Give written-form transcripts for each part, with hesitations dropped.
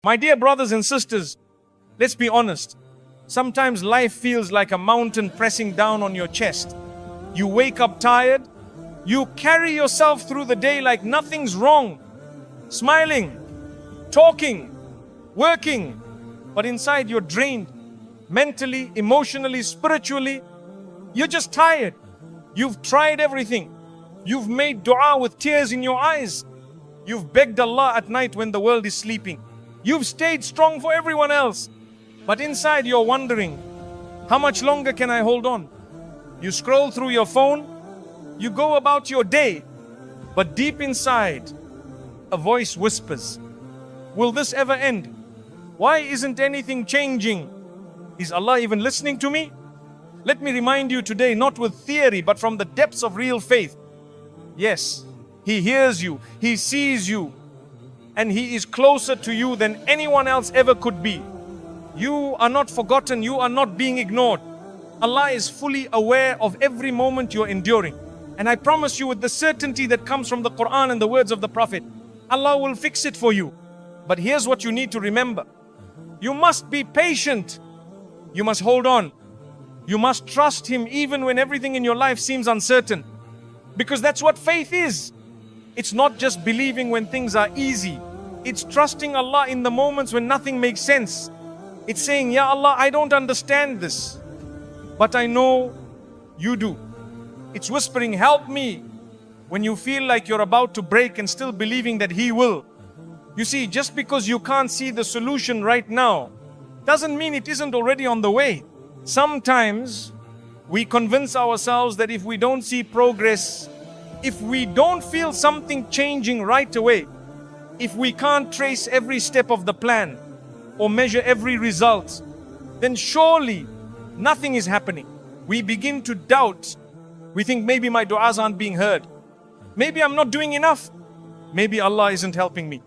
My dear brothers and sisters, let's be honest. Sometimes life feels like a mountain pressing down on your chest. You wake up tired. You carry yourself through the day like nothing's wrong. Smiling, talking, working. But inside you're drained. Mentally, emotionally, spiritually. You're just tired. You've tried everything. You've made dua with tears in your eyes. You've begged Allah at night when the world is sleeping. You've stayed strong for everyone else. But inside you're wondering, how much longer can I hold on? You scroll through your phone, you go about your day, but deep inside, a voice whispers, will this ever end? Why isn't anything changing? Is Allah even listening to me? Let me remind you today, not with theory, but from the depths of real faith. Yes, He hears you, He sees you, and He is closer to you than anyone else ever could be. You are not forgotten, you are not being ignored. Allah is fully aware of every moment you're enduring. And I promise you, with the certainty that comes from the Quran and the words of the Prophet, Allah will fix it for you. But here's what you need to remember. You must be patient. You must hold on. You must trust Him even when everything in your life seems uncertain. Because that's what faith is. It's not just believing when things are easy. It's trusting Allah in the moments when nothing makes sense. It's saying, Ya Allah, I don't understand this, but I know You do. It's whispering, help me, when you feel like you're about to break and still believing that He will. You see, just because you can't see the solution right now, doesn't mean it isn't already on the way. Sometimes we convince ourselves that if we don't see progress, if we don't feel something changing right away, if we can't trace every step of the plan or measure every result, then surely nothing is happening. We begin to doubt. We think maybe my du'as aren't being heard. Maybe I'm not doing enough. Maybe Allah isn't helping me.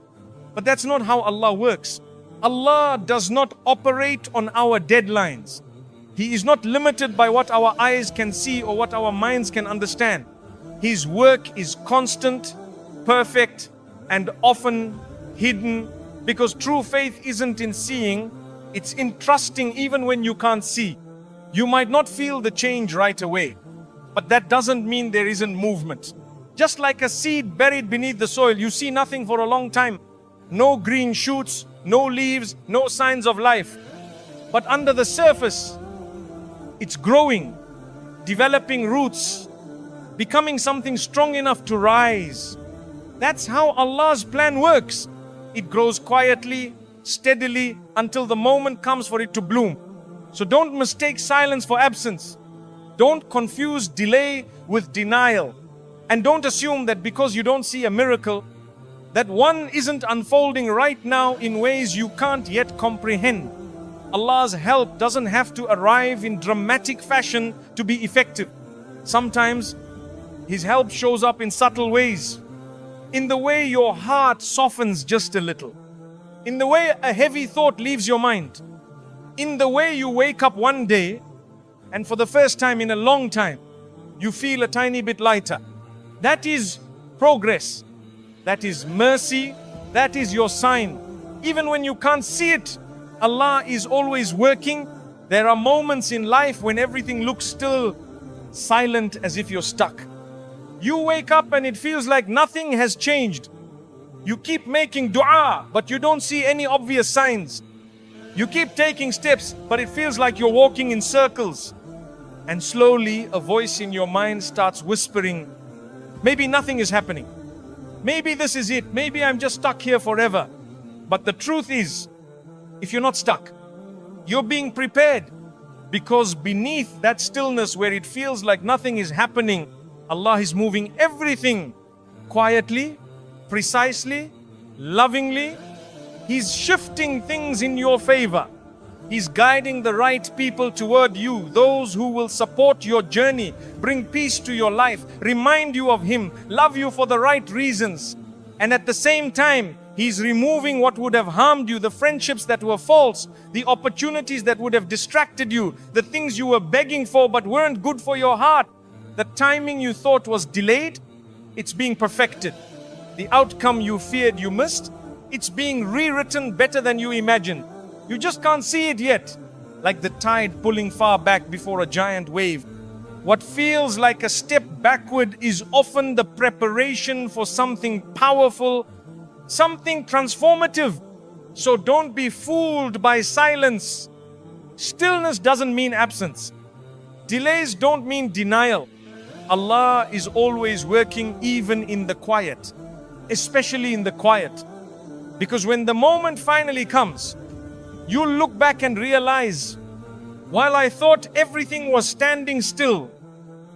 But that's not how Allah works. Allah does not operate on our deadlines. He is not limited by what our eyes can see or what our minds can understand. His work is constant, perfect, and often hidden, because true faith isn't in seeing, it's in trusting even when you can't see. You might not feel the change right away, but that doesn't mean there isn't movement. Just like a seed buried beneath the soil, you see nothing for a long time. No green shoots, no leaves, no signs of life. But under the surface, it's growing, developing roots, becoming something strong enough to rise. That's how Allah's plan works. It grows quietly, steadily, until the moment comes for it to bloom. So don't mistake silence for absence. Don't confuse delay with denial. And don't assume that because you don't see a miracle, that one isn't unfolding right now in ways you can't yet comprehend. Allah's help doesn't have to arrive in dramatic fashion to be effective. Sometimes His help shows up in subtle ways. In the way your heart softens just a little. In the way a heavy thought leaves your mind. In the way you wake up one day and for the first time in a long time, you feel a tiny bit lighter. That is progress. That is mercy. That is your sign. Even when you can't see it, Allah is always working. There are moments in life when everything looks still, silent, as if you're stuck. You wake up and it feels like nothing has changed. You keep making dua, but you don't see any obvious signs. You keep taking steps, but it feels like you're walking in circles. And slowly, a voice in your mind starts whispering, maybe nothing is happening. Maybe this is it. Maybe I'm just stuck here forever. But the truth is, if you're not stuck, you're being prepared. Because beneath that stillness where it feels like nothing is happening, Allah is moving everything quietly, precisely, lovingly. He's shifting things in your favor. He's guiding the right people toward you, those who will support your journey, bring peace to your life, remind you of Him, love you for the right reasons. And at the same time, He's removing what would have harmed you, the friendships that were false, the opportunities that would have distracted you, the things you were begging for but weren't good for your heart. The timing you thought was delayed, it's being perfected. The outcome you feared you missed, It's being rewritten better than you imagined. You just can't see it yet. Like the tide pulling far back before a giant wave. What feels like a step backward is often the preparation for something powerful, something transformative. So don't be fooled by silence. Stillness doesn't mean absence. Delays don't mean denial. Allah is always working even in the quiet, especially in the quiet. Because when the moment finally comes, you'll look back and realize, while I thought everything was standing still,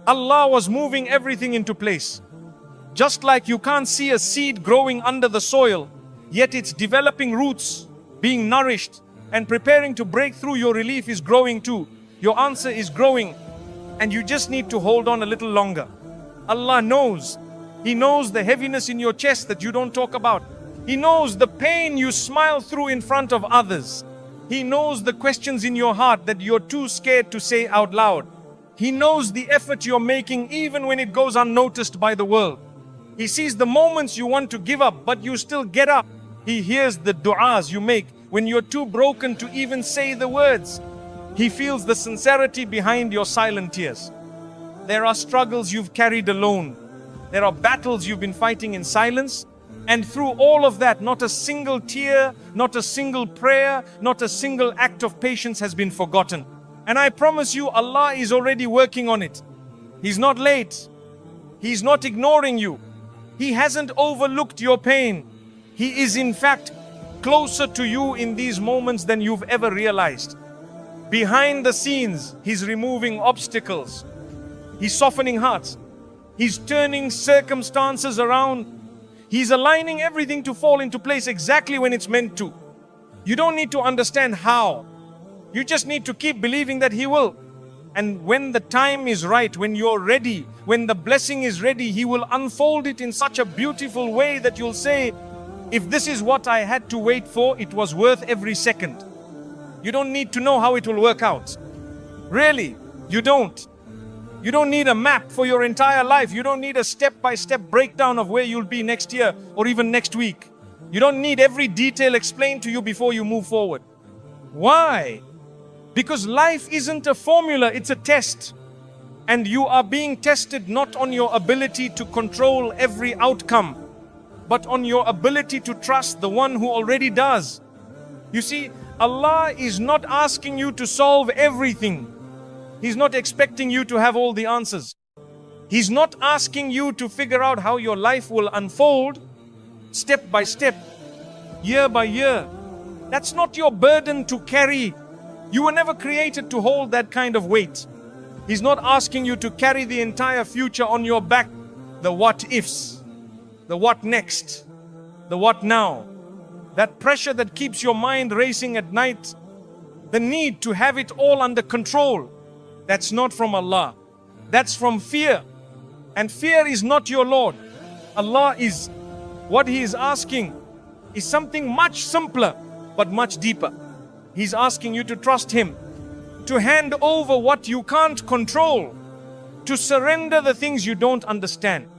Allah was moving everything into place. Just like you can't see a seed growing under the soil, yet it's developing roots, being nourished, and preparing to break through. Your relief is growing too. Your answer is growing, and you just need to hold on a little longer. Allah knows. He knows the heaviness in your chest that you don't talk about. He knows the pain you smile through in front of others. He knows the questions in your heart that you're too scared to say out loud. He knows the effort you're making even when it goes unnoticed by the world. He sees the moments you want to give up, but you still get up. He hears the du'as you make when you're too broken to even say the words. He feels the sincerity behind your silent tears. There are struggles you've carried alone. There are battles you've been fighting in silence. And through all of that, not a single tear, not a single prayer, not a single act of patience has been forgotten. And I promise you, Allah is already working on it. He's not late. He's not ignoring you. He hasn't overlooked your pain. He is in fact closer to you in these moments than you've ever realized. Behind the scenes, He's removing obstacles. He's softening hearts. He's turning circumstances around. He's aligning everything to fall into place exactly when it's meant to. You don't need to understand how. You just need to keep believing that He will. And when the time is right, when you're ready, when the blessing is ready, He will unfold it in such a beautiful way that you'll say, if this is what I had to wait for, it was worth every second. You don't need to know how it will work out. Really, you don't. You don't need a map for your entire life. You don't need a step-by-step breakdown of where you'll be next year or even next week. You don't need every detail explained to you before you move forward. Why? Because life isn't a formula, it's a test. And you are being tested not on your ability to control every outcome, but on your ability to trust the one who already does. You see, Allah is not asking you to solve everything. He's not expecting you to have all the answers. He's not asking you to figure out how your life will unfold step by step, year by year. That's not your burden to carry. You were never created to hold that kind of weight. He's not asking you to carry the entire future on your back. The what ifs, the what next, the what now. That pressure that keeps your mind racing at night, the need to have it all under control. That's not from Allah. That's from fear. And fear is not your Lord. Allah is. What He is asking is something much simpler, but much deeper. He's asking you to trust Him, to hand over what you can't control, to surrender the things you don't understand,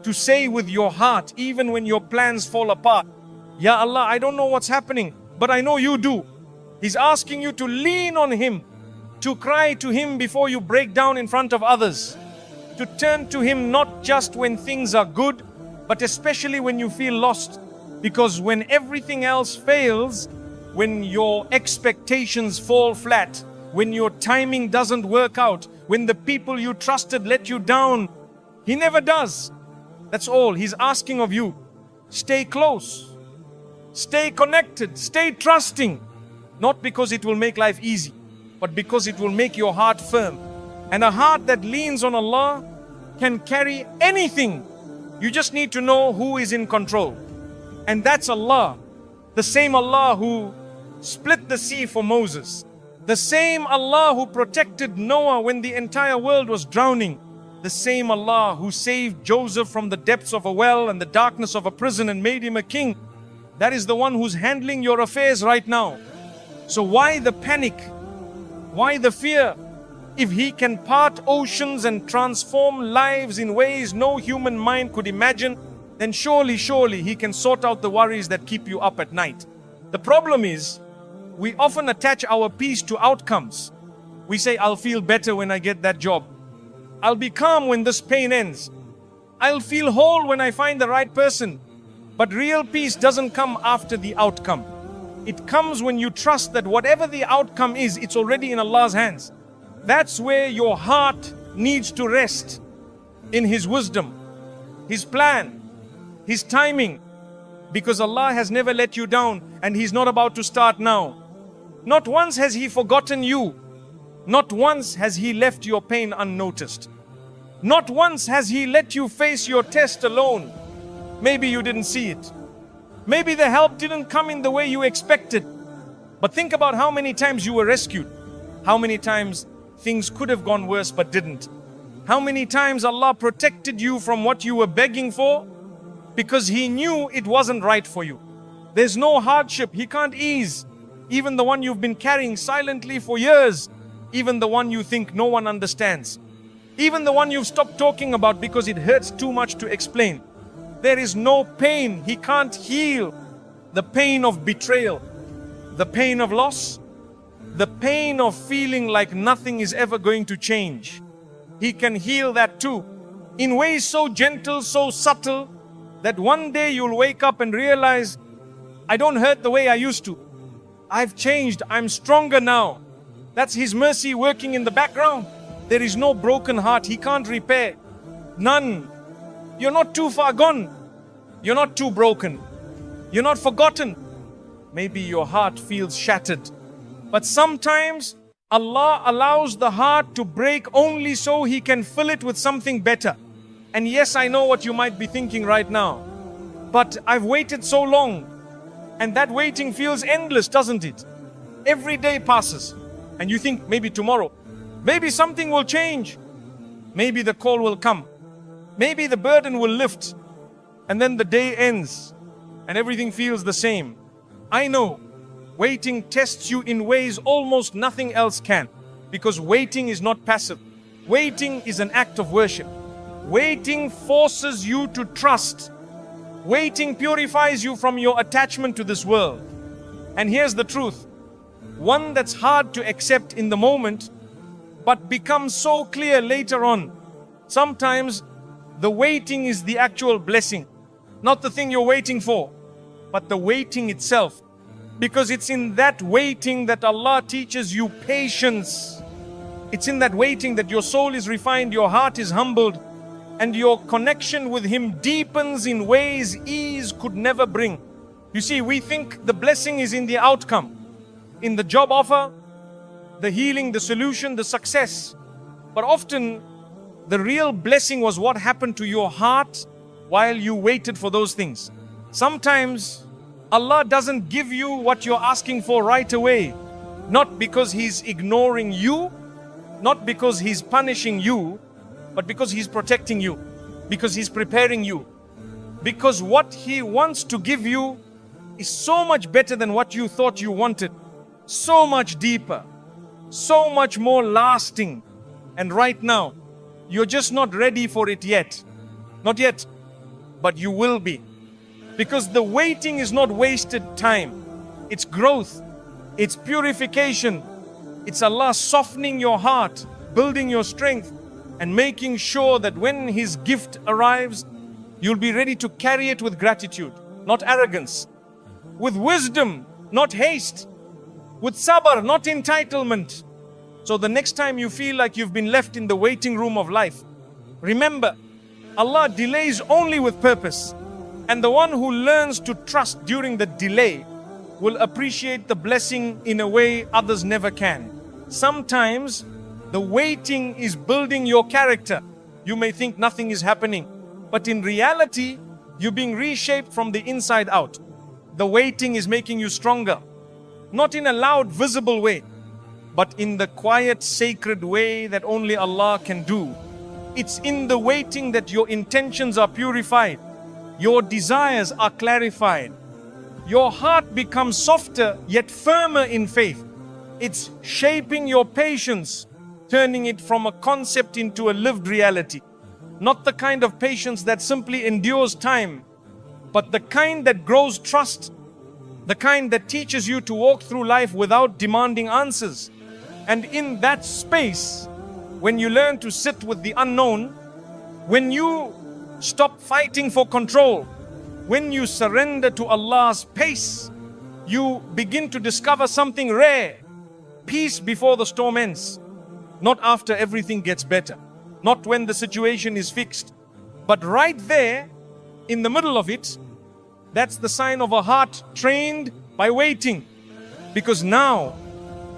to say with your heart, even when your plans fall apart, Ya Allah, I don't know what's happening, but I know You do. He's asking you to lean on Him, to cry to Him before you break down in front of others, to turn to Him not just when things are good, but especially when you feel lost. Because when everything else fails, when your expectations fall flat, when your timing doesn't work out, when the people you trusted let you down, He never does. That's all He's asking of you. Stay close, stay connected, stay trusting, not because it will make life easy, but because it will make your heart firm. And a heart that leans on Allah can carry anything. You just need to know who is in control. And that's Allah. The same Allah who split the sea for Moses. The same Allah who protected Noah when the entire world was drowning. The same Allah who saved Joseph from the depths of a well and the darkness of a prison and made him a king. That is the one who's handling your affairs right now. So why the panic? Why the fear? If He can part oceans and transform lives in ways no human mind could imagine, then surely, surely He can sort out the worries that keep you up at night. The problem is, we often attach our peace to outcomes. We say, I'll feel better when I get that job. I'll be calm when this pain ends. I'll feel whole when I find the right person. But real peace doesn't come after the outcome. It comes when you trust that whatever the outcome is, it's already in Allah's hands. That's where your heart needs to rest, in His wisdom, His plan, His timing. Because Allah has never let you down, and He's not about to start now. Not once has He forgotten you. Not once has He left your pain unnoticed. Not once has He let you face your test alone. Maybe you didn't see it. Maybe the help didn't come in the way you expected. But think about how many times you were rescued. How many times things could have gone worse but didn't. How many times Allah protected you from what you were begging for because He knew it wasn't right for you. There's no hardship He can't ease. Even the one you've been carrying silently for years. Even the one you think no one understands. Even the one you've stopped talking about because it hurts too much to explain. There is no pain He can't heal. The pain of betrayal, the pain of loss, the pain of feeling like nothing is ever going to change. He can heal that too, in ways so gentle, so subtle, that one day you'll wake up and realize, I don't hurt the way I used to. I've changed, I'm stronger now. That's His mercy working in the background. There is no broken heart He can't repair. None. You're not too far gone. You're not too broken. You're not forgotten. Maybe your heart feels shattered. But sometimes Allah allows the heart to break only so He can fill it with something better. And yes, I know what you might be thinking right now. But I've waited so long. And that waiting feels endless, doesn't it? Every day passes. And you think maybe tomorrow, maybe something will change. Maybe the call will come. Maybe the burden will lift. And then the day ends and everything feels the same. I know waiting tests you in ways almost nothing else can. Because waiting is not passive. Waiting is an act of worship. Waiting forces you to trust. Waiting purifies you from your attachment to this world. And here's the truth. One that's hard to accept in the moment, but becomes so clear later on. Sometimes the waiting is the actual blessing. Not the thing you're waiting for, but the waiting itself. Because it's in that waiting that Allah teaches you patience. It's in that waiting that your soul is refined, your heart is humbled, and your connection with Him deepens in ways ease could never bring. You see, we think the blessing is in the outcome, in the job offer, the healing, the solution, the success. But often, the real blessing was what happened to your heart while you waited for those things. Sometimes, Allah doesn't give you what you're asking for right away. Not because He's ignoring you, not because He's punishing you, but because He's protecting you, because He's preparing you. Because what He wants to give you is so much better than what you thought you wanted. So much deeper, so much more lasting. And right now, you're just not ready for it yet. Not yet, but you will be. Because the waiting is not wasted time. It's growth. It's purification. It's Allah softening your heart, building your strength, and making sure that when His gift arrives, you'll be ready to carry it with gratitude, not arrogance. With wisdom, not haste. With sabr, not entitlement. So the next time you feel like you've been left in the waiting room of life, remember, Allah delays only with purpose. And the one who learns to trust during the delay will appreciate the blessing in a way others never can. Sometimes the waiting is building your character. You may think nothing is happening, but in reality, you're being reshaped from the inside out. The waiting is making you stronger. Not in a loud, visible way, but in the quiet, sacred way that only Allah can do. It's in the waiting that your intentions are purified. Your desires are clarified. Your heart becomes softer yet firmer in faith. It's shaping your patience, turning it from a concept into a lived reality. Not the kind of patience that simply endures time, but the kind that grows trust, the kind that teaches you to walk through life without demanding answers. And in that space, when you learn to sit with the unknown, when you stop fighting for control, when you surrender to Allah's pace, you begin to discover something rare. Peace before the storm ends. Not after everything gets better. Not when the situation is fixed. But right there, in the middle of it, that's the sign of a heart trained by waiting. Because now,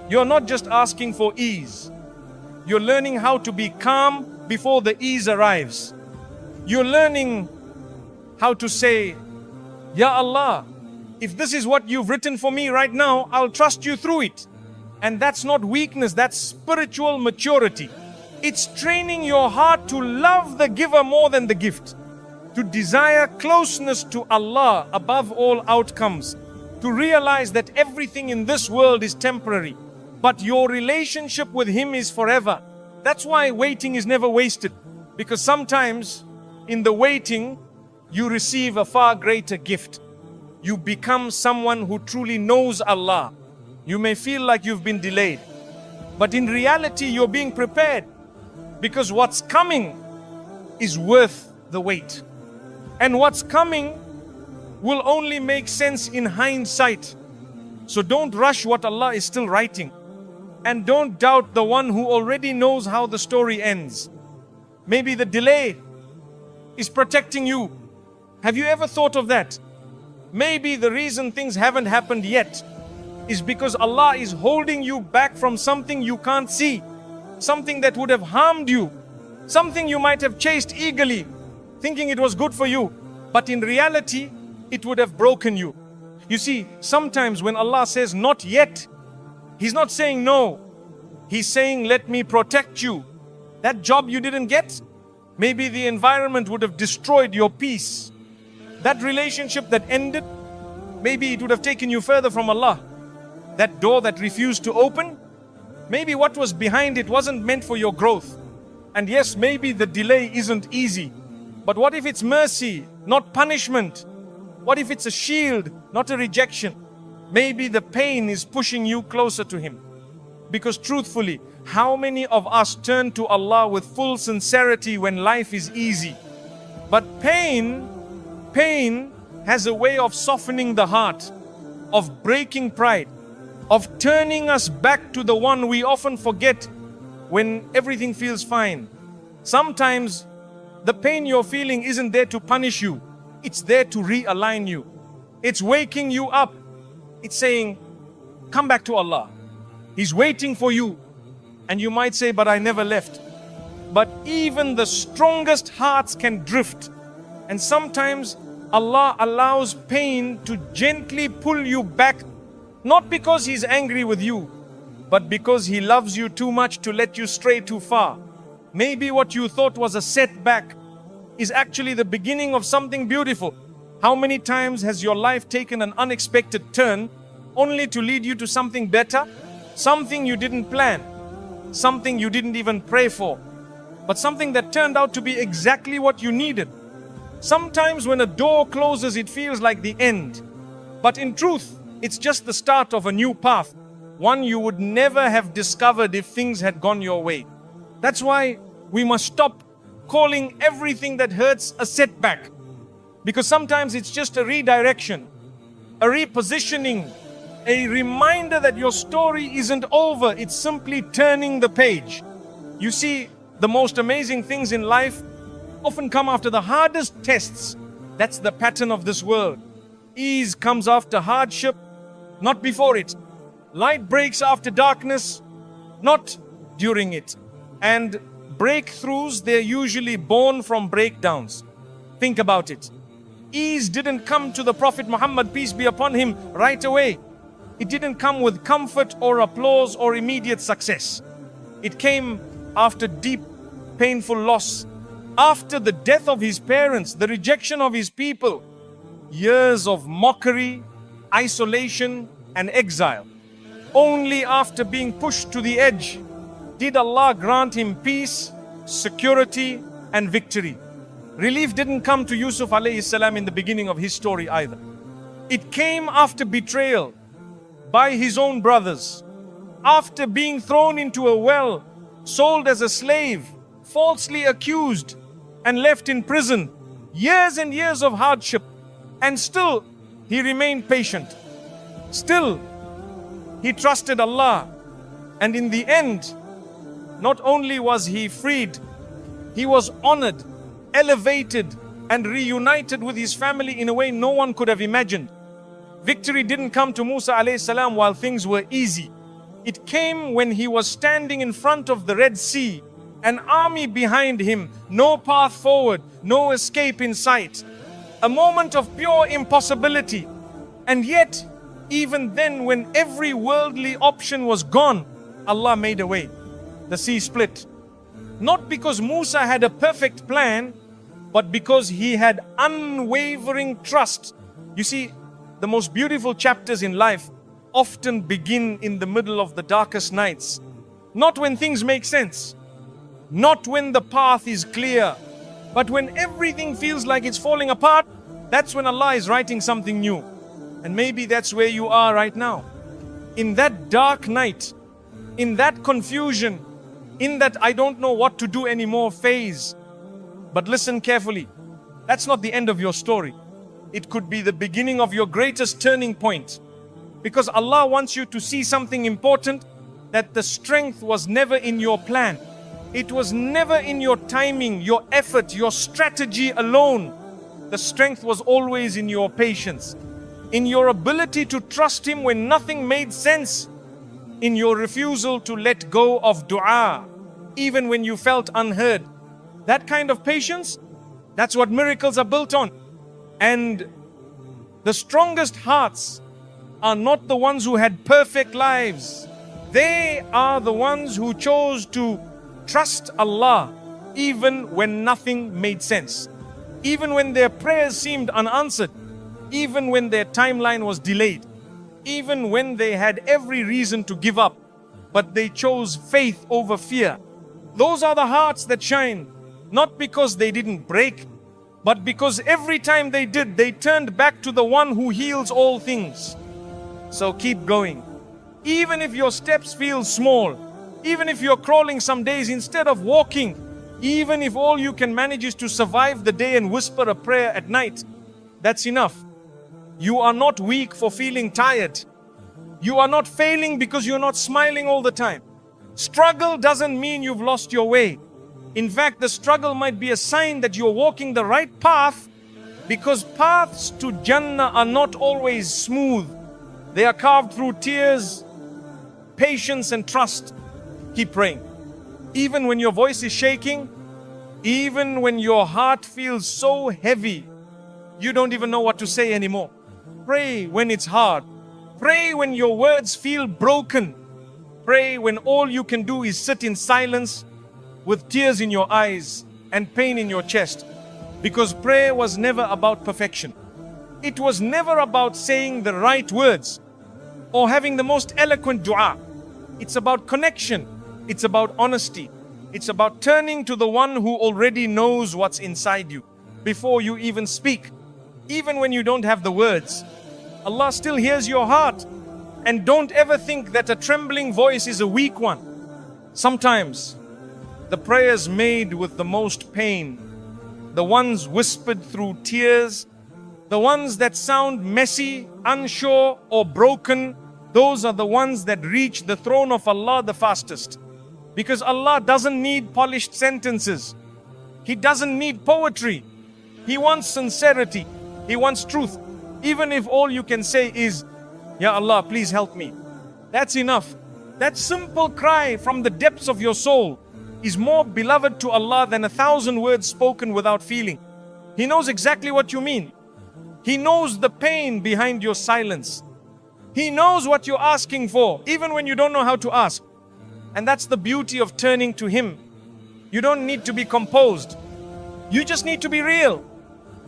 you're not just asking for ease. You're learning how to be calm before the ease arrives. You're learning how to say, Ya Allah, if this is what you've written for me right now, I'll trust you through it. And that's not weakness, that's spiritual maturity. It's training your heart to love the giver more than the gift, to desire closeness to Allah above all outcomes, to realize that everything in this world is temporary, but your relationship with Him is forever. That's why waiting is never wasted, because sometimes in the waiting, you receive a far greater gift. You become someone who truly knows Allah. You may feel like you've been delayed, but in reality, you're being prepared, because what's coming is worth the wait. And what's coming will only make sense in hindsight. So don't rush what Allah is still writing. And don't doubt the one who already knows how the story ends. Maybe the delay is protecting you. Have you ever thought of that? Maybe the reason things haven't happened yet is because Allah is holding you back from something you can't see. Something that would have harmed you. Something you might have chased eagerly, thinking it was good for you. But in reality, it would have broken you. You see, sometimes when Allah says not yet, He's not saying no. He's saying, let me protect you. That job you didn't get, maybe the environment would have destroyed your peace. That relationship that ended, maybe it would have taken you further from Allah. That door that refused to open, maybe what was behind it wasn't meant for your growth. And yes, maybe the delay isn't easy. But what if it's mercy, not punishment? What if it's a shield, not a rejection? Maybe the pain is pushing you closer to Him. Because truthfully, how many of us turn to Allah with full sincerity when life is easy? But pain has a way of softening the heart, of breaking pride, of turning us back to the one we often forget when everything feels fine. Sometimes the pain you're feeling isn't there to punish you. It's there to realign you. It's waking you up. It's saying, come back to Allah. He's waiting for you. And you might say, but I never left. But even the strongest hearts can drift. And sometimes Allah allows pain to gently pull you back, not because He's angry with you, but because He loves you too much to let you stray too far. Maybe what you thought was a setback is actually the beginning of something beautiful. How many times has your life taken an unexpected turn only to lead you to something better? Something you didn't plan, something you didn't even pray for, but something that turned out to be exactly what you needed. Sometimes when a door closes, it feels like the end. But in truth, it's just the start of a new path, one you would never have discovered if things had gone your way. That's why we must stop calling everything that hurts a setback. Because sometimes it's just a redirection, a repositioning, a reminder that your story isn't over. It's simply turning the page. You see, the most amazing things in life often come after the hardest tests. That's the pattern of this world. Ease comes after hardship, not before it. Light breaks after darkness, not during it. And breakthroughs, they're usually born from breakdowns. Think about it. Ease didn't come to the Prophet Muhammad, peace be upon him, right away. It didn't come with comfort or applause or immediate success. It came after deep, painful loss, after the death of his parents, the rejection of his people, years of mockery, isolation, and exile. Only after being pushed to the edge did Allah grant him peace, security, and victory. Relief didn't come to Yusuf alayhi salam in the beginning of his story either. It came after betrayal by his own brothers, after being thrown into a well, sold as a slave, falsely accused, and left in prison. Years and years of hardship, and still he remained patient. Still, he trusted Allah, and in the end, not only was he freed, he was honored, elevated, and reunited with his family in a way no one could have imagined. Victory didn't come to Musa alayhi salam while things were easy. It came when he was standing in front of the Red Sea, an army behind him, no path forward, no escape in sight. A moment of pure impossibility. And yet, even then, when every worldly option was gone, Allah made a way. The sea split. Not because Musa had a perfect plan, but because he had unwavering trust. You see, the most beautiful chapters in life often begin in the middle of the darkest nights. Not when things make sense. Not when the path is clear. But when everything feels like it's falling apart, that's when Allah is writing something new. And maybe that's where you are right now. In that dark night, in that confusion, in that I don't know what to do anymore phase. But listen carefully. That's not the end of your story. It could be the beginning of your greatest turning point. Because Allah wants you to see something important, that the strength was never in your plan. It was never in your timing, your effort, your strategy alone. The strength was always in your patience, in your ability to trust Him when nothing made sense, in your refusal to let go of dua, even when you felt unheard. That kind of patience, that's what miracles are built on. And the strongest hearts are not the ones who had perfect lives. They are the ones who chose to trust Allah even when nothing made sense. Even when their prayers seemed unanswered. Even when their timeline was delayed. Even when they had every reason to give up. But they chose faith over fear. Those are the hearts that shine. Not because they didn't break, but because every time they did, they turned back to the one who heals all things. So keep going. Even if your steps feel small, even if you're crawling some days instead of walking, even if all you can manage is to survive the day and whisper a prayer at night, that's enough. You are not weak for feeling tired. You are not failing because you're not smiling all the time. Struggle doesn't mean you've lost your way. In fact, the struggle might be a sign that you're walking the right path, because paths to Jannah are not always smooth. They are carved through tears, patience and trust. Keep praying. Even when your voice is shaking, even when your heart feels so heavy, you don't even know what to say anymore. Pray when it's hard. Pray when your words feel broken. Pray when all you can do is sit in silence with tears in your eyes and pain in your chest. Because prayer was never about perfection. It was never about saying the right words or having the most eloquent dua. It's about connection. It's about honesty. It's about turning to the one who already knows what's inside you before you even speak. Even when you don't have the words, Allah still hears your heart. And don't ever think that a trembling voice is a weak one. Sometimes the prayers made with the most pain, the ones whispered through tears, the ones that sound messy, unsure, or broken, those are the ones that reach the throne of Allah the fastest. Because Allah doesn't need polished sentences. He doesn't need poetry. He wants sincerity. He wants truth. Even if all you can say is, Ya Allah, please help me. That's enough. That simple cry from the depths of your soul is more beloved to Allah than 1,000 words spoken without feeling. He knows exactly what you mean. He knows the pain behind your silence. He knows what you're asking for, even when you don't know how to ask. And that's the beauty of turning to Him. You don't need to be composed. You just need to be real.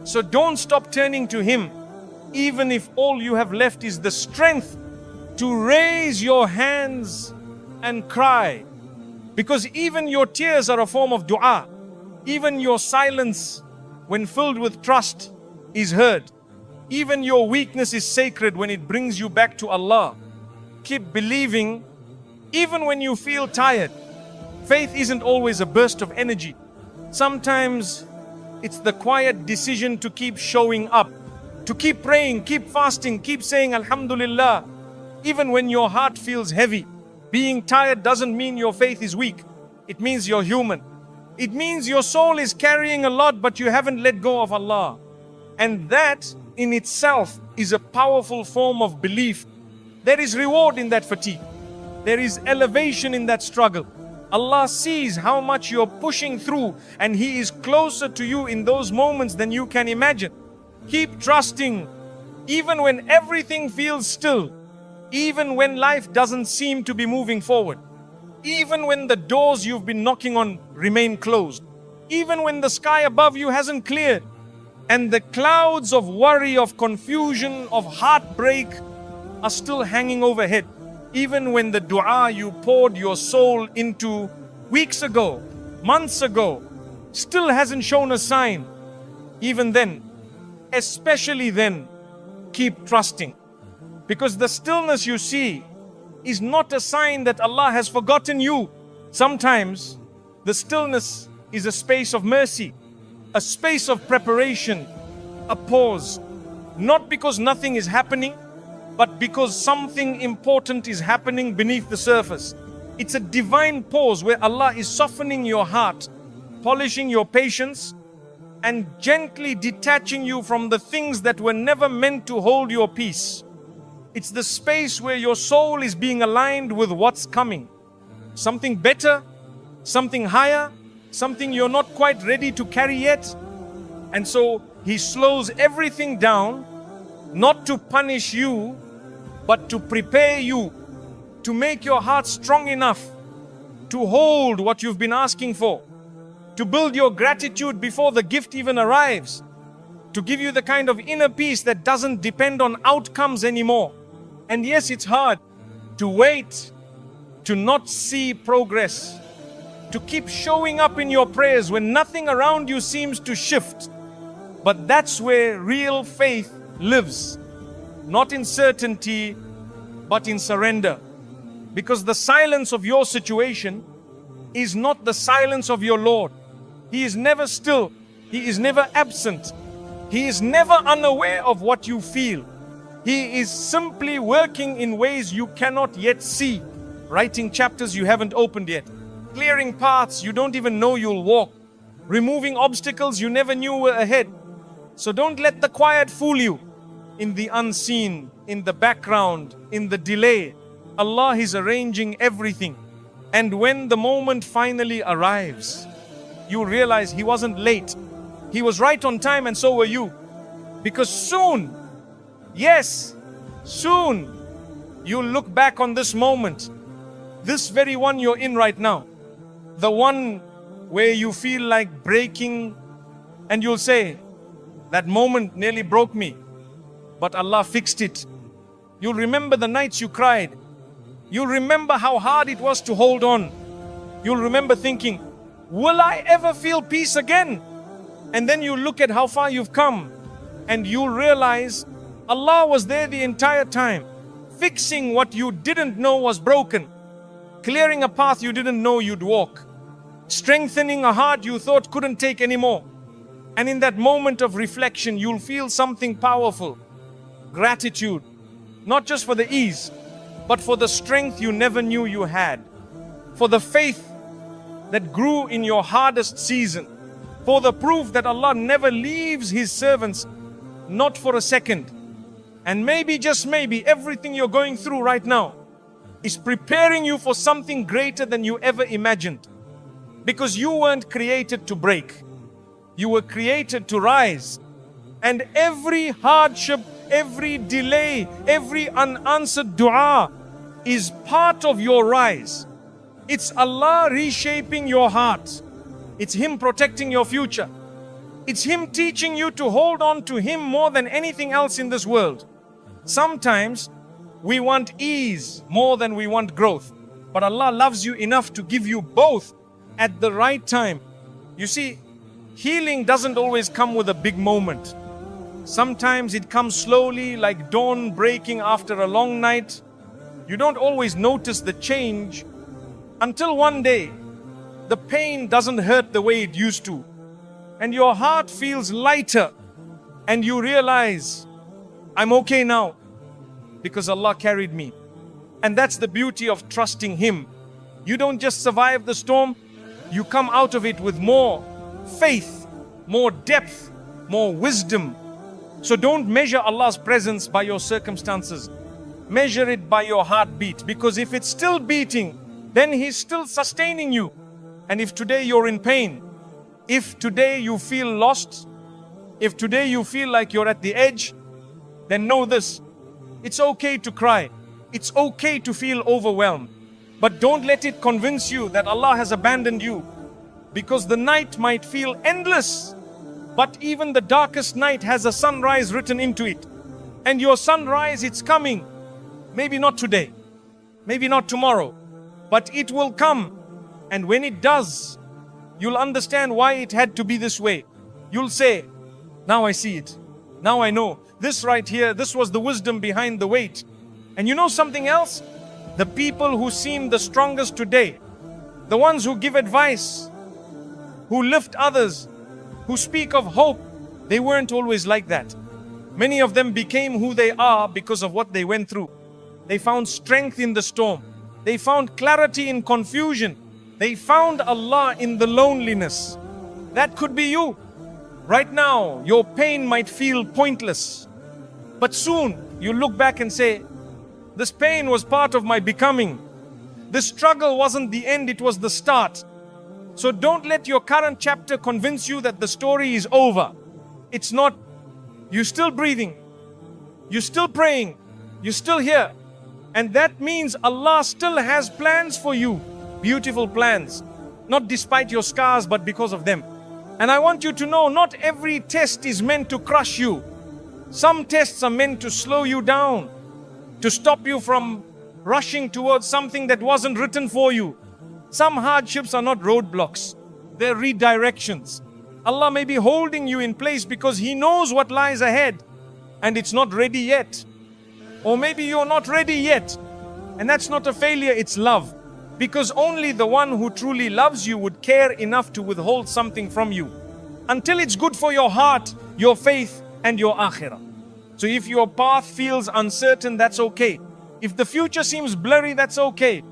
So don't stop turning to Him, even if all you have left is the strength to raise your hands and cry. Because even your tears are a form of dua. Even your silence, when filled with trust, is heard. Even your weakness is sacred when it brings you back to Allah. Keep believing, even when you feel tired. Faith isn't always a burst of energy. Sometimes it's the quiet decision to keep showing up, to keep praying, keep fasting, keep saying Alhamdulillah, even when your heart feels heavy. Being tired doesn't mean your faith is weak. It means you're human. It means your soul is carrying a lot, but you haven't let go of Allah. And that in itself is a powerful form of belief. There is reward in that fatigue. There is elevation in that struggle. Allah sees how much you're pushing through, and He is closer to you in those moments than you can imagine. Keep trusting, even when everything feels still, even when life doesn't seem to be moving forward, even when the doors you've been knocking on remain closed, even when the sky above you hasn't cleared, and the clouds of worry, of confusion, of heartbreak are still hanging overhead. Even when the dua you poured your soul into weeks ago, months ago, still hasn't shown a sign. Even then, especially then, keep trusting. Because the stillness you see is not a sign that Allah has forgotten you. Sometimes the stillness is a space of mercy, a space of preparation, a pause. Not because nothing is happening, but because something important is happening beneath the surface. It's a divine pause where Allah is softening your heart, polishing your patience, and gently detaching you from the things that were never meant to hold your peace. It's the space where your soul is being aligned with what's coming. Something better, something higher, something you're not quite ready to carry yet. And so He slows everything down, not to punish you, but to prepare you, to make your heart strong enough to hold what you've been asking for, to build your gratitude before the gift even arrives, to give you the kind of inner peace that doesn't depend on outcomes anymore. And yes, it's hard to wait, to not see progress, to keep showing up in your prayers when nothing around you seems to shift. But that's where real faith lives. Not in certainty, but in surrender. Because the silence of your situation is not the silence of your Lord. He is never still. He is never absent. He is never unaware of what you feel. He is simply working in ways you cannot yet see, writing chapters you haven't opened yet, clearing paths you don't even know you'll walk, removing obstacles you never knew were ahead. So don't let the quiet fool you. In the unseen, in the background, in the delay, Allah is arranging everything. And when the moment finally arrives, you realize He wasn't late. He was right on time, and so were you. Because soon, yes, soon, you'll look back on this moment, this very one you're in right now, the one where you feel like breaking, and you'll say, that moment nearly broke me, but Allah fixed it. You'll remember the nights you cried. You'll remember how hard it was to hold on. You'll remember thinking, will I ever feel peace again? And then you look at how far you've come, and you'll realize Allah was there the entire time, fixing what you didn't know was broken, clearing a path you didn't know you'd walk, strengthening a heart you thought couldn't take anymore. And in that moment of reflection, you'll feel something powerful. Gratitude, not just for the ease, but for the strength you never knew you had, for the faith that grew in your hardest season, for the proof that Allah never leaves His servants, not for a second. And maybe, just maybe, everything you're going through right now is preparing you for something greater than you ever imagined. Because you weren't created to break. You were created to rise. And every hardship, every delay, every unanswered dua is part of your rise. It's Allah reshaping your heart. It's Him protecting your future. It's Him teaching you to hold on to Him more than anything else in this world. Sometimes we want ease more than we want growth. But Allah loves you enough to give you both at the right time. You see, Healing doesn't always come with a big moment. Sometimes it comes slowly, like dawn breaking after a long night. You don't always notice the change until one day the pain doesn't hurt the way it used to, and your heart feels lighter, and you realize, I'm okay now because Allah carried me. And that's the beauty of trusting Him. You don't just survive the storm, you come out of it with more faith, more depth, more wisdom. So don't measure Allah's presence by your circumstances. Measure it by your heartbeat, because if it's still beating, then He's still sustaining you. And if today you're in pain, if today you feel lost, if today you feel like you're at the edge, then know this: it's okay to cry. It's okay to feel overwhelmed. But don't let it convince you that Allah has abandoned you, because the night might feel endless, but even the darkest night has a sunrise written into it. And your sunrise, it's coming. Maybe not today, maybe not tomorrow, but it will come. And when it does, you'll understand why it had to be this way. You'll say, now I see it. Now I know. This right here, this was the wisdom behind the wait. And you know something else? The people who seem the strongest today, the ones who give advice, who lift others, who speak of hope, they weren't always like that. Many of them became who they are because of what they went through. They found strength in the storm. They found clarity in confusion. They found Allah in the loneliness. That could be you. Right now, your pain might feel pointless. But soon, you look back and say, this pain was part of my becoming. This struggle wasn't the end, it was the start. So don't let your current chapter convince you that the story is over. It's not. You're still breathing. You're still praying. You're still here. And that means Allah still has plans for you. Beautiful plans. Not despite your scars, but because of them. And I want you to know, not every test is meant to crush you. Some tests are meant to slow you down, to stop you from rushing towards something that wasn't written for you. Some hardships are not roadblocks, they're redirections. Allah may be holding you in place because He knows what lies ahead, and it's not ready yet. Or maybe you're not ready yet, and that's not a failure, it's love. Because only the one who truly loves you would care enough to withhold something from you until it's good for your heart, your faith, and your akhirah. So if your path feels uncertain, that's okay. If the future seems blurry, that's okay.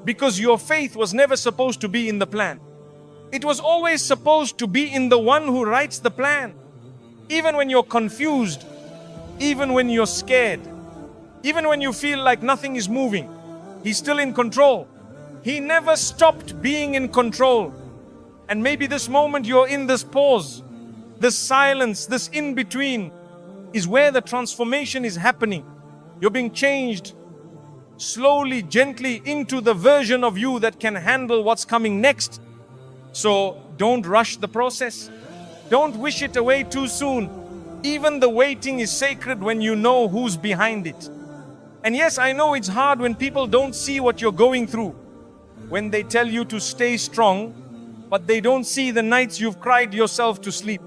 Because your faith was never supposed to be in the plan. It was always supposed to be in the one who writes the plan. Even when you're confused, even when you're scared, even when you feel like nothing is moving, He's still in control. He never stopped being in control. And maybe this moment you're in this pause, this silence, this in-between is where the transformation is happening. You're being changed slowly, gently into the version of you that can handle what's coming next. So don't rush the process. Don't wish it away too soon. Even the waiting is sacred when you know who's behind it. And yes, I know it's hard when people don't see what you're going through. When they tell you to stay strong, but they don't see the nights you've cried yourself to sleep.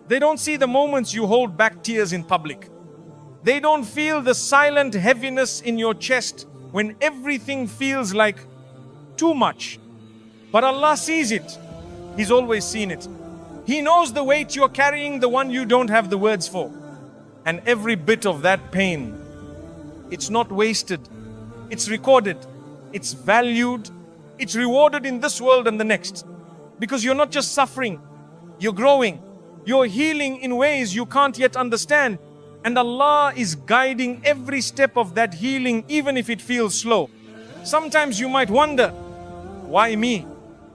They don't see the moments you hold back tears in public. They don't feel the silent heaviness in your chest when everything feels like too much. But Allah sees it. He's always seen it. He knows the weight you're carrying, the one you don't have the words for. And every bit of that pain, it's not wasted. It's recorded. It's valued. It's rewarded in this world and the next. Because you're not just suffering, you're growing. You're healing in ways you can't yet understand. And Allah is guiding every step of that healing, even if it feels slow. Sometimes you might wonder, why me?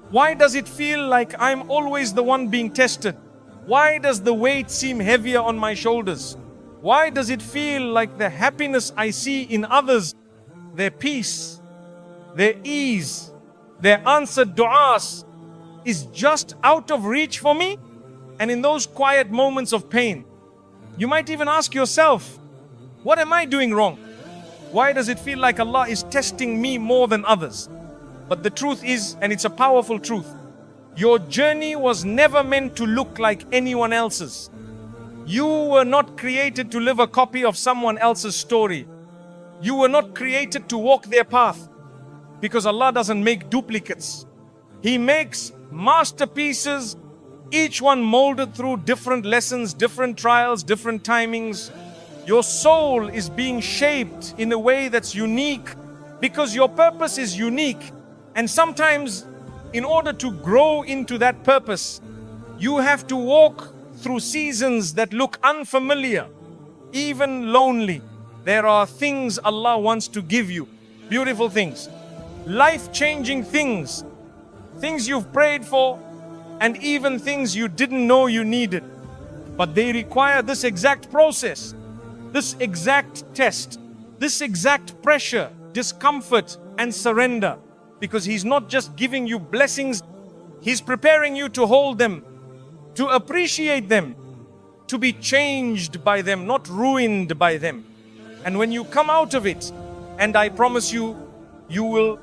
Why does it feel like I'm always the one being tested? Why does the weight seem heavier on my shoulders? Why does it feel like the happiness I see in others, their peace, their ease, their answered du'as, is just out of reach for me? And in those quiet moments of pain, you might even ask yourself, what am I doing wrong? Why does it feel like Allah is testing me more than others? But the truth is, and it's a powerful truth, Your journey was never meant to look like anyone else's. You were not created to live a copy of someone else's story. You were not created to walk their path, because Allah doesn't make duplicates. He makes masterpieces, each one molded through different lessons, different trials, different timings. Your soul is being shaped in a way that's unique because your purpose is unique. And sometimes, in order to grow into that purpose, you have to walk through seasons that look unfamiliar, even lonely. There are things Allah wants to give you, beautiful things, life-changing things, things you've prayed for, and even things you didn't know you needed. But they require this exact process, this exact test, this exact pressure, discomfort, and surrender. Because He's not just giving you blessings, He's preparing you to hold them, to appreciate them, to be changed by them, not ruined by them. And when you come out of it, and I promise you, you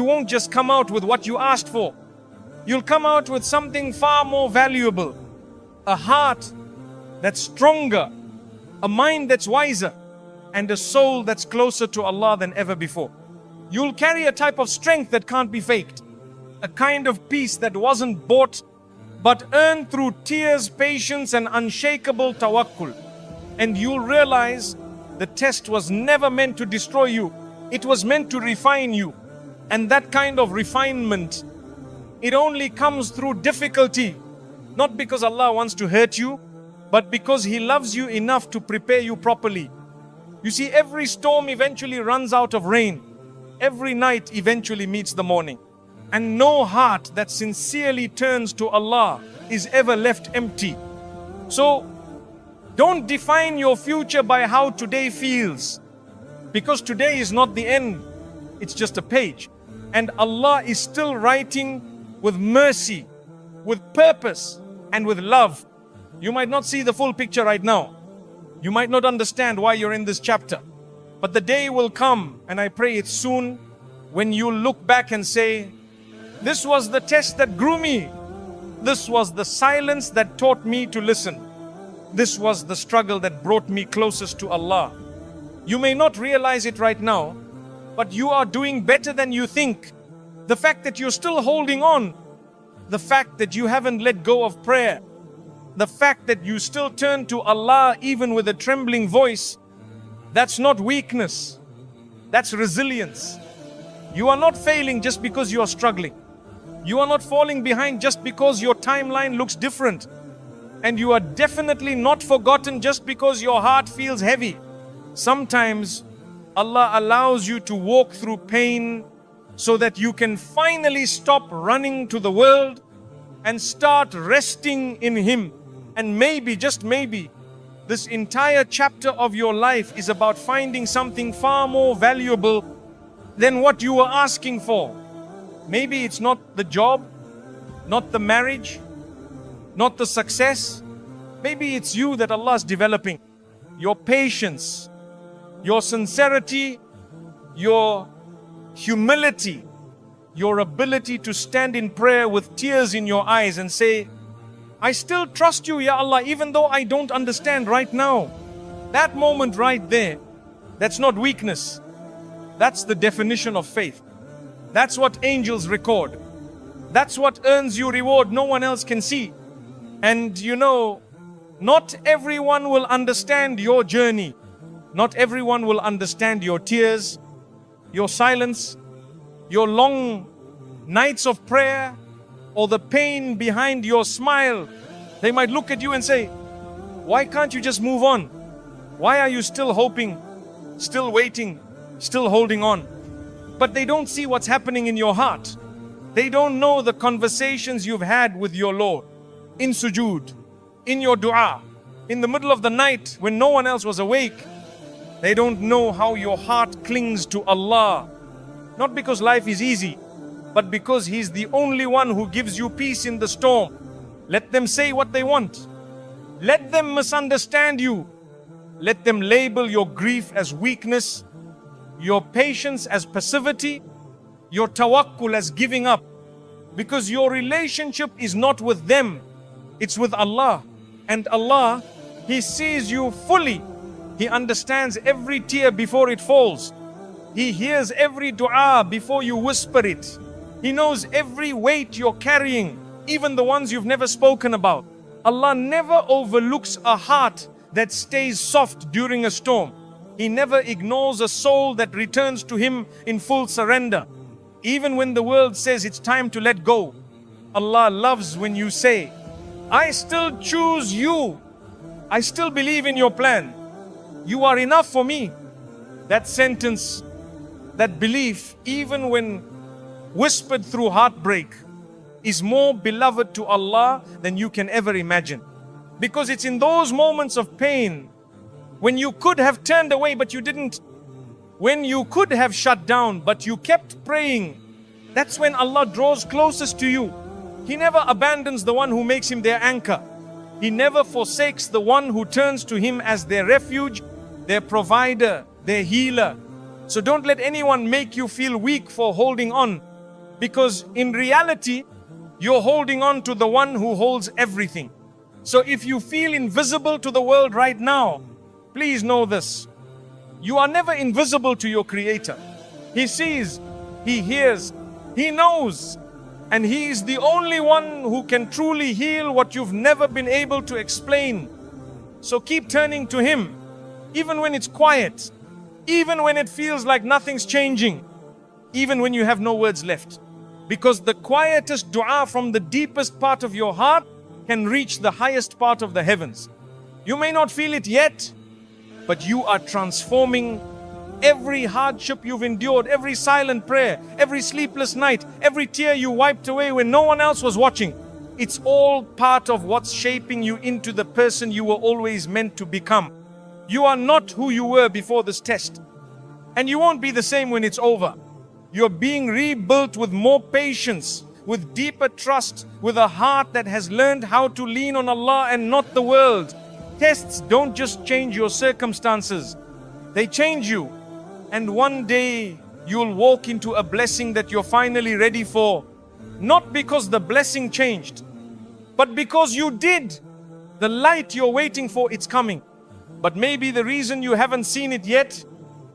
won't just come out with what you asked for. You'll come out with something far more valuable. A heart that's stronger, a mind that's wiser, and a soul that's closer to Allah than ever before. You'll carry a type of strength that can't be faked. A kind of peace that wasn't bought, but earned through tears, patience, and unshakable tawakkul. And you'll realize the test was never meant to destroy you. It was meant to refine you. And that kind of refinement, it only comes through difficulty. Not because Allah wants to hurt you, but because He loves you enough to prepare you properly. You see, every storm eventually runs out of rain. Every night eventually meets the morning. And no heart that sincerely turns to Allah is ever left empty. So, don't define your future by how today feels. Because today is not the end. It's just a page. And Allah is still writing with mercy, with purpose, and with love. You might not see the full picture right now. You might not understand why you're in this chapter. But the day will come, and I pray it's soon, when you look back and say, this was the test that grew me. This was the silence that taught me to listen. This was the struggle that brought me closest to Allah. You may not realize it right now, but you are doing better than you think. The fact that you're still holding on, the fact that you haven't let go of prayer, the fact that you still turn to Allah even with a trembling voice, that's not weakness, that's resilience. You are not failing just because you are struggling. You are not falling behind just because your timeline looks different. And you are definitely not forgotten just because your heart feels heavy. Sometimes Allah allows you to walk through pain so that you can finally stop running to the world and start resting in Him. And maybe, just maybe, this entire chapter of your life is about finding something far more valuable than what you were asking for. Maybe it's not the job, not the marriage, not the success. Maybe it's you that Allah is developing. Your patience, your sincerity, your humility, your ability to stand in prayer with tears in your eyes and say, I still trust you, Ya Allah, even though I don't understand right now. That moment right there, that's not weakness. That's the definition of faith. That's what angels record. That's what earns you reward no one else can see. And you know, not everyone will understand your journey. Not everyone will understand your tears, your silence, your long nights of prayer, or the pain behind your smile. They might look at you and say, why can't you just move on? Why are you still hoping, still waiting, still holding on? But they don't see what's happening in your heart. They don't know the conversations you've had with your Lord in sujood, in your dua, in the middle of the night when no one else was awake. They don't know how your heart clings to Allah. Not because life is easy, but because He's the only one who gives you peace in the storm. Let them say what they want. Let them misunderstand you. Let them label your grief as weakness, your patience as passivity, your tawakkul as giving up. Because your relationship is not with them, it's with Allah. And Allah, He sees you fully. He understands every tear before it falls. He hears every dua before you whisper it. He knows every weight you're carrying, even the ones you've never spoken about. Allah never overlooks a heart that stays soft during a storm. He never ignores a soul that returns to Him in full surrender. Even when the world says it's time to let go, Allah loves when you say, I still choose you. I still believe in your plan. You are enough for me. That sentence, that belief, even when whispered through heartbreak, is more beloved to Allah than you can ever imagine. Because it's in those moments of pain, when you could have turned away but you didn't, when you could have shut down but you kept praying, that's when Allah draws closest to you. He never abandons the one who makes Him their anchor. He never forsakes the one who turns to Him as their refuge, their provider, their healer. So don't let anyone make you feel weak for holding on, because in reality, you're holding on to the one who holds everything. So if you feel invisible to the world right now, please know this: you are never invisible to your Creator. He sees, He hears, He knows, and He is the only one who can truly heal what you've never been able to explain. So keep turning to Him, even when it's quiet, even when it feels like nothing's changing, even when you have no words left. Because the quietest dua from the deepest part of your heart can reach the highest part of the heavens. You may not feel it yet, but you are transforming every hardship you've endured, every silent prayer, every sleepless night, every tear you wiped away when no one else was watching. It's all part of what's shaping you into the person you were always meant to become. You are not who you were before this test, and you won't be the same when it's over. You're being rebuilt with more patience, with deeper trust, with a heart that has learned how to lean on Allah and not the world. Tests don't just change your circumstances, they change you. And one day you'll walk into a blessing that you're finally ready for. Not because the blessing changed, but because you did. The light you're waiting for, it's coming. But maybe the reason you haven't seen it yet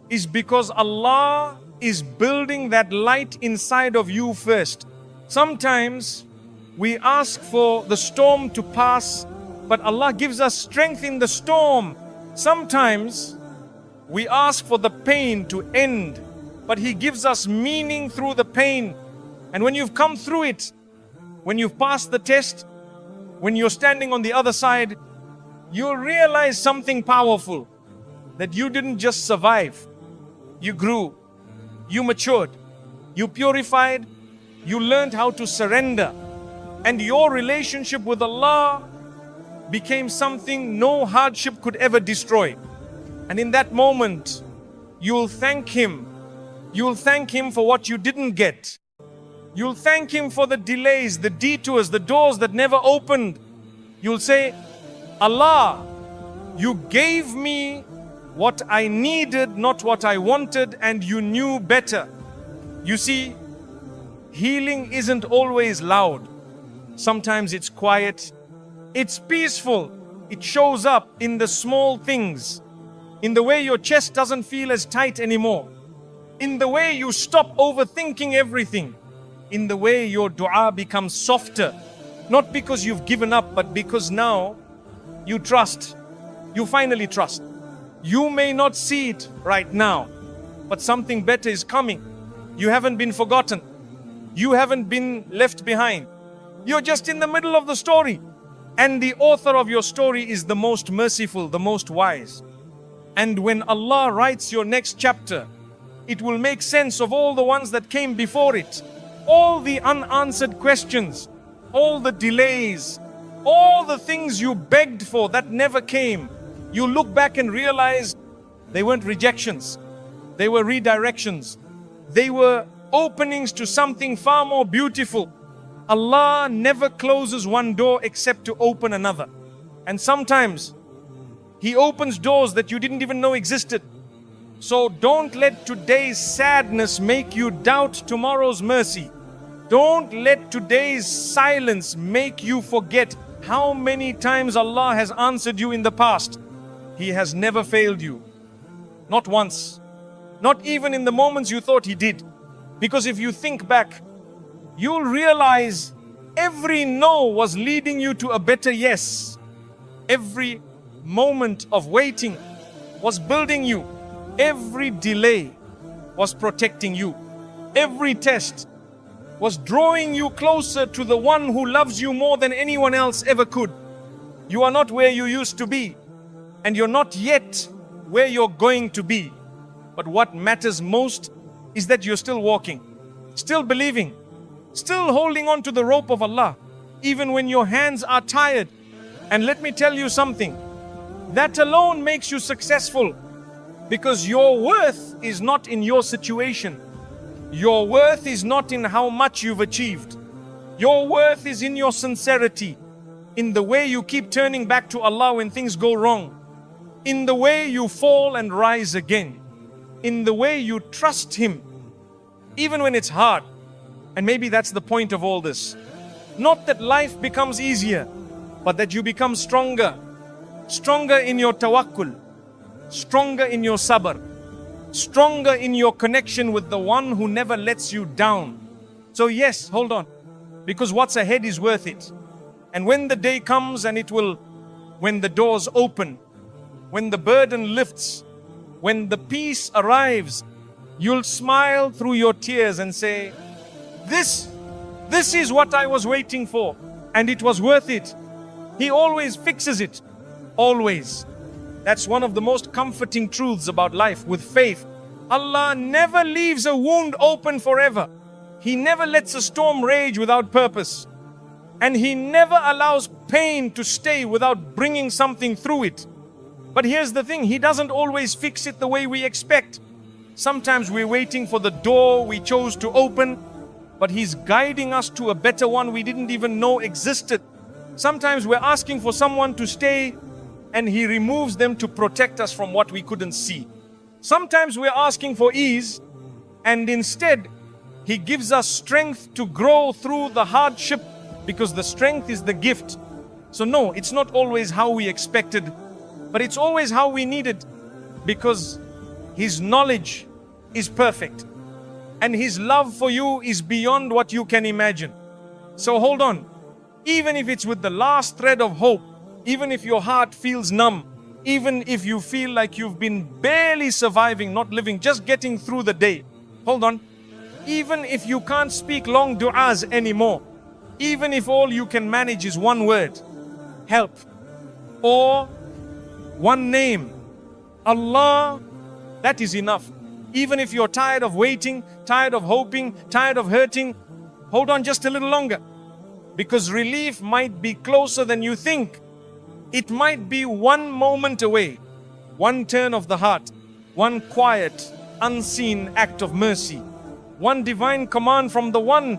is because Allah is building that light inside of you first. Sometimes we ask for the storm to pass, but Allah gives us strength in the storm. Sometimes we ask for the pain to end, but He gives us meaning through the pain. And when you've come through it, when you've passed the test, when you're standing on the other side, you'll realize something powerful, that you didn't just survive, you grew, you matured, you purified, you learned how to surrender, and your relationship with Allah became something no hardship could ever destroy. And in that moment, you'll thank Him. You'll thank Him for what you didn't get. You'll thank Him for the delays, the detours, the doors that never opened. You'll say, Allah, you gave me what I needed, not what I wanted, and you knew better. You see, healing isn't always loud. Sometimes it's quiet, it's peaceful. It shows up in the small things, in the way your chest doesn't feel as tight anymore, in the way you stop overthinking everything, in the way your dua becomes softer, not because you've given up, but because now you trust. You finally trust. You may not see it right now, but something better is coming. You haven't been forgotten. You haven't been left behind. You're just in the middle of the story. And the author of your story is the most merciful, the most wise. And when Allah writes your next chapter, it will make sense of all the ones that came before it. All the unanswered questions, all the delays, all the things you begged for that never came. You look back and realize they weren't rejections. They were redirections. They were openings to something far more beautiful. Allah never closes one door except to open another. And sometimes He opens doors that you didn't even know existed. So don't let today's sadness make you doubt tomorrow's mercy. Don't let today's silence make you forget how many times Allah has answered you in the past. He has never failed you. Not once. Not even in the moments you thought He did. Because if you think back, you'll realize every no was leading you to a better yes. Every moment of waiting was building you. Every delay was protecting you. Every test was drawing you closer to the one who loves you more than anyone else ever could. You are not where you used to be, and you're not yet where you're going to be. But what matters most is that you're still walking, still believing, still holding on to the rope of Allah, even when your hands are tired. And let me tell you something, that alone makes you successful, because your worth is not in your situation. Your worth is not in how much you've achieved. Your worth is in your sincerity, in the way you keep turning back to Allah when things go wrong, in the way you fall and rise again, in the way you trust Him, even when it's hard. And maybe that's the point of all this. Not that life becomes easier, but that you become stronger. Stronger in your tawakkul, stronger in your sabr, stronger in your connection with the one who never lets you down. So yes, hold on, because what's ahead is worth it. And when the day comes and when the doors open, when the burden lifts, when the peace arrives, you'll smile through your tears and say, this is what I was waiting for, and it was worth it. He always fixes it, always. That's one of the most comforting truths about life with faith. Allah never leaves a wound open forever. He never lets a storm rage without purpose. And He never allows pain to stay without bringing something through it. But here's the thing, He doesn't always fix it the way we expect. Sometimes we're waiting for the door we chose to open, but He's guiding us to a better one we didn't even know existed. Sometimes we're asking for someone to stay, and He removes them to protect us from what we couldn't see. Sometimes we're asking for ease, and instead He gives us strength to grow through the hardship, because the strength is the gift. So no, it's not always how we expected, but it's always how we needed, because His knowledge is perfect, and His love for you is beyond what you can imagine. So hold on, even if it's with the last thread of hope, even if your heart feels numb, even if you feel like you've been barely surviving, not living, just getting through the day. Hold on. Even if you can't speak long du'as anymore, even if all you can manage is one word, help, or one name, Allah, that is enough. Even if you're tired of waiting, tired of hoping, tired of hurting, hold on just a little longer, because relief might be closer than you think. It might be one moment away, one turn of the heart, one quiet, unseen act of mercy, one divine command from the one